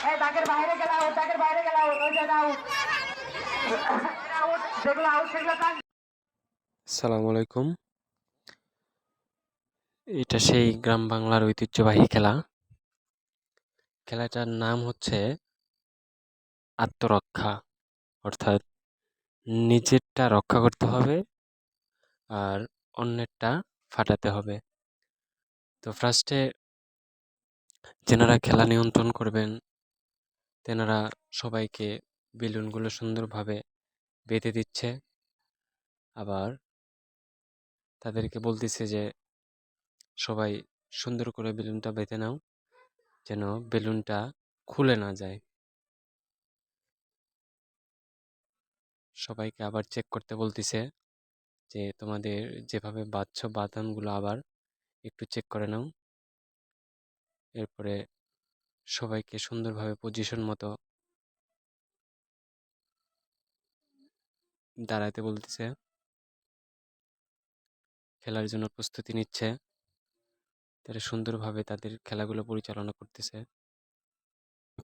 এই দাগের বাইরে গেলে আউট, দাগের বাইরে গেলে আউট, ওই জায়গা আউট, আউট, যেগুলো আউট সেগুলো টান। আসসালামু আলাইকুম। এটা সেই গ্রাম বাংলার ঐতিহ্যবাহী খেলা। খেলাটার নাম হচ্ছে আত্মরক্ষা, অর্থাৎ নিজেরটা রক্ষা করতে হবে আর অন্যেরটা ফাটাতে হবে। তো ফার্স্টে যেনারা খেলা নিয়ন্ত্রণ করবেন তেনারা সবাইকে বেলুনগুলো সুন্দরভাবে বেঁধে দিচ্ছে, আবার তাদেরকে বলতেছে যে সবাই সুন্দর করে বেলুনটা বেঁধে নাও যেন বেলুনটা খুলে না যায়। সবাইকে আবার চেক করতে বলতেছে যে তোমাদের যেভাবে বাঁধছো বাঁধনগুলো আবার একটু চেক করে নাও। এরপরে সবাইকে সুন্দরভাবে পজিশন মতো দাঁড়াতে বলতেছে, খেলার জন্য প্রস্তুতি নিচ্ছে। তারা সুন্দরভাবে তাদের খেলাগুলো পরিচালনা করতেছে।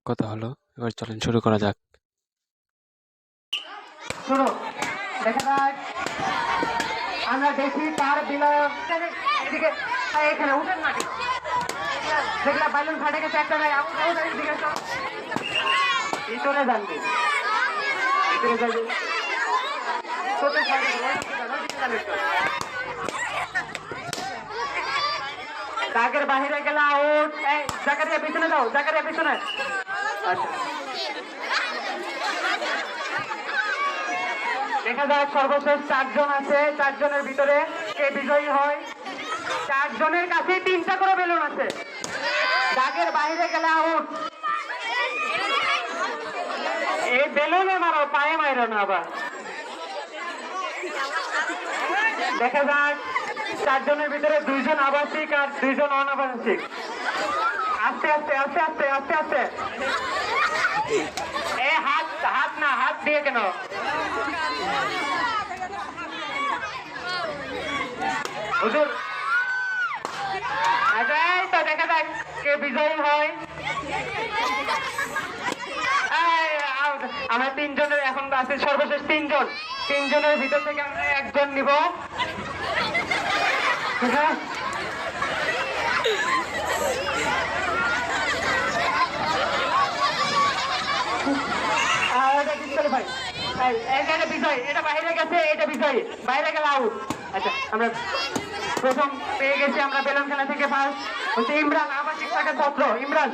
কথা হলো, এবার চলেন শুরু করা যাক। শুরু। দেখা যাক, আমরা দেখি তার বিলয় এদিকে, এখানে উঠেন না, যেগুলা বাইলুন ফাটে গেছে একটা নাই, আউট আউট, এদিকে আসো। ভিতরে জানবে, ভিতরে যাবে, ছোট সাইডে দাগের বাহিরে গেলে আউট। এই জাকারিয়া পিছনে যাও, জাকারিয়া পিছনে। আচ্ছা, দেখা যাক সর্বশেষ 4 জন আছে, 4 জনের ভিতরে কে বিজয়ী হয়। 4 জনের কাছে 3টা করে বেলুন আছে। দাগের বাইরে গেলে আউট। এই বেলুনে মারো, পায়ে মারো না আবার। দেখা যাক 4 জনের ভিতরে 2 জন আবাসিক আর 2 জন অনাবাসিক। আস্তে আস্তে আস্তে আস্তে আস্তে আস্তে। এ হাত হাত না, হাত দিয়ে কেন? হুজুর, আচ্ছা এই তো দেখা যাক কে বিজয়ী হয়। আমরা 3 জনের এখন আছে, সর্বশেষ 3 জন। 3 জনের ভিতর থেকে আমরা 1 জন নিব। ঠিক আছে, ভাই এটা বিজয়, এটা বাইরে গেছে, এটা বিজয়ী, বাইরে গেলে আউট। আচ্ছা, আমরা প্রথম পেয়ে গেছি আমরা বেলুন খেলা থেকে ফার্স্ট হচ্ছে ইমরান, আবাসিক শাখার ছাত্র ইমরান।